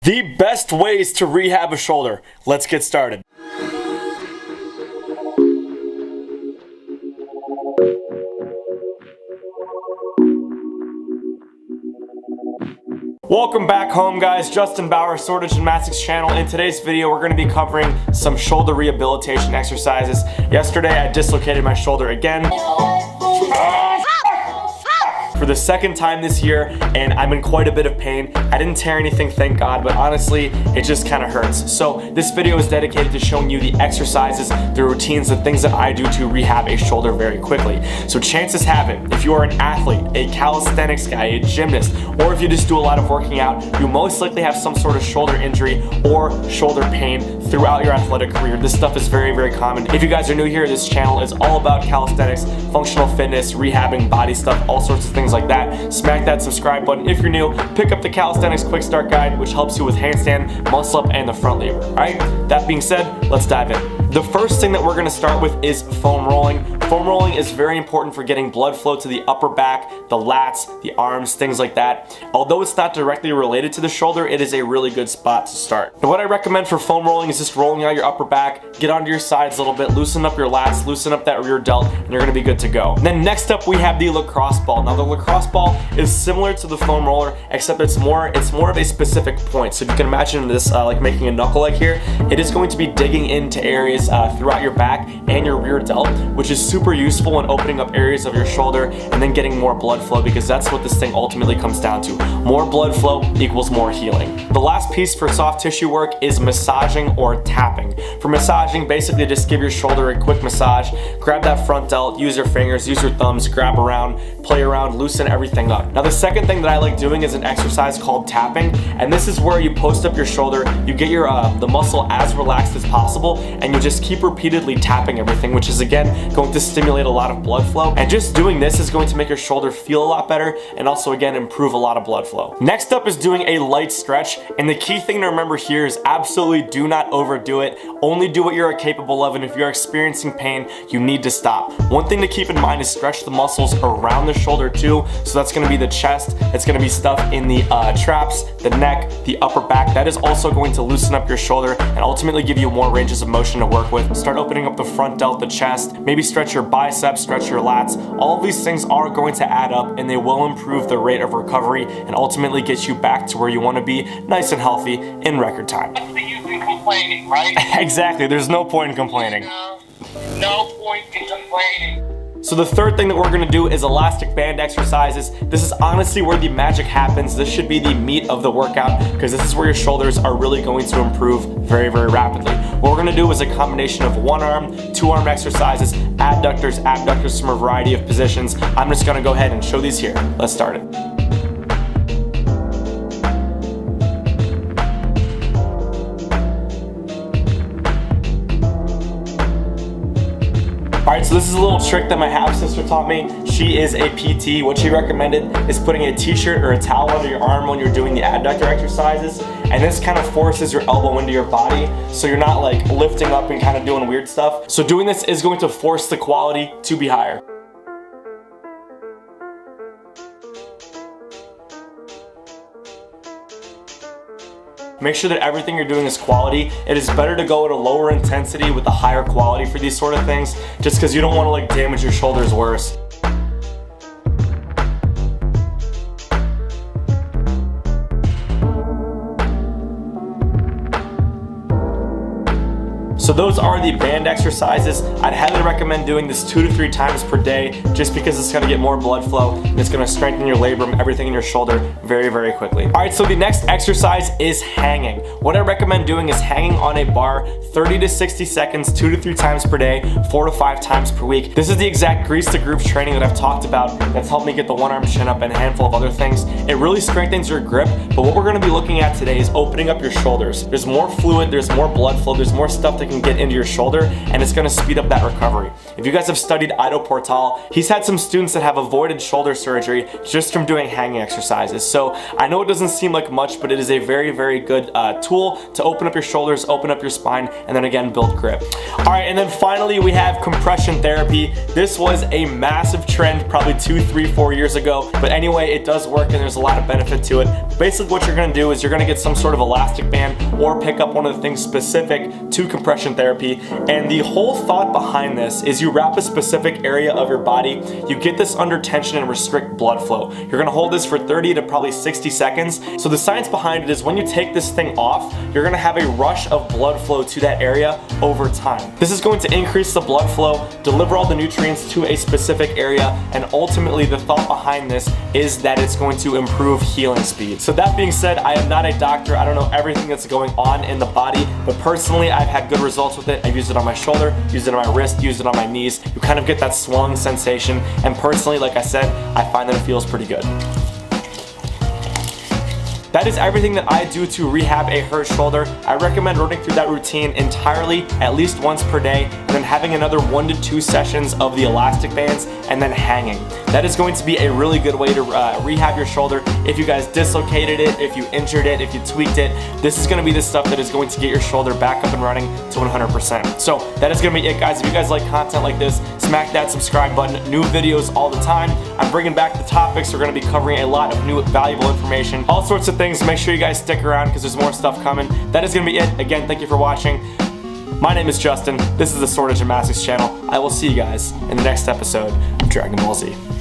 The best ways to rehab a shoulder. Let's get started. Welcome back home, guys. Justin Bauer, 𝗕𝗏𝗀𝗁𝗃𝗀𝗀𝗏 channel. In today's video, we're going to be covering some shoulder rehabilitation exercises. Yesterday, I dislocated my shoulder again for the second time this year, and I'm in quite a bit of pain. I didn't tear anything, thank God, but honestly, it just kind of hurts. So this video is dedicated to showing you the exercises, the routines, the things that I do to rehab a shoulder very quickly. So chances have it, if you are an athlete, a calisthenics guy, a gymnast, or if you just do a lot of working out, you most likely have some sort of shoulder injury or shoulder pain throughout your athletic career. This stuff is very, very common. If you guys are new here, this channel is all about calisthenics, functional fitness, rehabbing, body stuff, all sorts of things like that. Smack that subscribe button if you're new. Pick up the Calisthenics Quick Start Guide, which helps you with handstand, muscle up, and the front lever. Alright, that being said, let's dive in. The first thing that we're going to start with is foam rolling. Foam rolling is very important for getting blood flow to the upper back, the lats, the arms, things like that. Although it's not directly related to the shoulder, it is a really good spot to start. And what I recommend for foam rolling is just rolling out your upper back, get onto your sides a little bit, loosen up your lats, loosen up that rear delt, and you're going to be good to go. And then next up, we have the lacrosse ball. Now the lacrosse ball is similar to the foam roller, except it's more of a specific point. So if you can imagine this like making a knuckle like here, it is going to be digging into areas throughout your back and your rear delt, which is super useful in opening up areas of your shoulder and then getting more blood flow, because that's what this thing ultimately comes down to. More blood flow equals more healing. The last piece for soft tissue work is massaging or tapping. For massaging, basically just give your shoulder a quick massage, grab that front delt, use your fingers, use your thumbs, grab around, play around, loosen everything up. Now the second thing that I like doing is an exercise called tapping, and this is where you post up your shoulder, you get your the muscle as relaxed as possible, and you just keep repeatedly tapping everything, which is again going to stimulate a lot of blood flow. And just doing this is going to make your shoulder feel a lot better and also again improve a lot of blood flow. Next up is doing a light stretch, and the key thing to remember here is absolutely do not overdo it. Only do what you're capable of, and if you're experiencing pain, you need to stop. One thing to keep in mind is stretch the muscles around the shoulder too. So that's going to be the chest, it's going to be stuff in the traps, the neck, the upper back. That is also going to loosen up your shoulder and ultimately give you more ranges of motion to work with. Start opening up the front delt, the chest, maybe stretch your biceps, stretch your lats. All of these things are going to add up, and they will improve the rate of recovery and ultimately get you back to where you want to be, nice and healthy, in record time. What's the use in complaining, right? Exactly, there's no point in complaining. No point in complaining. So the third thing that we're gonna do is elastic band exercises. This is honestly where the magic happens. This should be the meat of the workout, because this is where your shoulders are really going to improve very, very rapidly. What we're gonna do is a combination of one arm, two arm exercises, abductors from a variety of positions. I'm just gonna go ahead and show these here. Let's start it. Alright, so this is a little trick that my half-sister taught me. She is a PT. What she recommended is putting a t-shirt or a towel under your arm when you're doing the adductor exercises, and this kind of forces your elbow into your body, so you're not like lifting up and kind of doing weird stuff. So doing this is going to force the quality to be higher. Make sure that everything you're doing is quality. It is better to go at a lower intensity with a higher quality for these sort of things, just because you don't want to like damage your shoulders worse. So those are the band exercises. I'd highly recommend doing this 2 to 3 times per day, just because it's gonna get more blood flow and it's gonna strengthen your labrum, everything in your shoulder very, very quickly. All right, so the next exercise is hanging. What I recommend doing is hanging on a bar 30 to 60 seconds, 2 to 3 times per day, 4 to 5 times per week. This is the exact grease the grooves training that I've talked about that's helped me get the one arm chin up and a handful of other things. It really strengthens your grip, but what we're gonna be looking at today is opening up your shoulders. There's more fluid, there's more blood flow, there's more stuff that it can get into your shoulder, and it's gonna speed up that recovery. If you guys have studied 𝗦𝗂𝘀𝗀𝗏𝗏, he's had some students that have avoided shoulder surgery just from doing hanging exercises. So I know it doesn't seem like much, but it is a very, very good tool to open up your shoulders, open up your spine, and then again, build grip. All right, and then finally we have compression therapy. This was a massive trend probably 2, 3, 4 years ago, but anyway, it does work and there's a lot of benefit to it. Basically what you're gonna do is you're gonna get some sort of elastic band or pick up one of the things specific to compression therapy, and the whole thought behind this is you wrap a specific area of your body, you get this under tension and restrict blood flow. You're gonna hold this for 30 to probably 60 seconds. So the science behind it is when you take this thing off, you're gonna have a rush of blood flow to that area over time. This is going to increase the blood flow, deliver all the nutrients to a specific area, and ultimately the thought behind this is that it's going to improve healing speed. So that being said, I am not a doctor. I don't know everything that's going on in the body, but personally I've had good results with it. I've used it on my shoulder, used it on my wrist, used it on my knees. You kind of get that swelling sensation, and personally, like I said, I find that it feels pretty good. That is everything that I do to rehab a hurt shoulder. I recommend running through that routine entirely at least once per day, and then having another 1 to 2 sessions of the elastic bands and then hanging. That is going to be a really good way to rehab your shoulder. If you guys dislocated it, if you injured it, if you tweaked it, this is gonna be the stuff that is going to get your shoulder back up and running to 100%. So that is gonna be it, guys. If you guys like content like this, smack that subscribe button. New videos all the time. I'm bringing back the topics. We're gonna be covering a lot of new valuable information, all sorts of things. Make sure you guys stick around because there's more stuff coming. That is gonna be it. Again, thank you for watching. My name is Justin. This is the 𝗕𝗫𝗀𝗍𝗍 channel. I will see you guys in the next episode of Dragon Ball Z.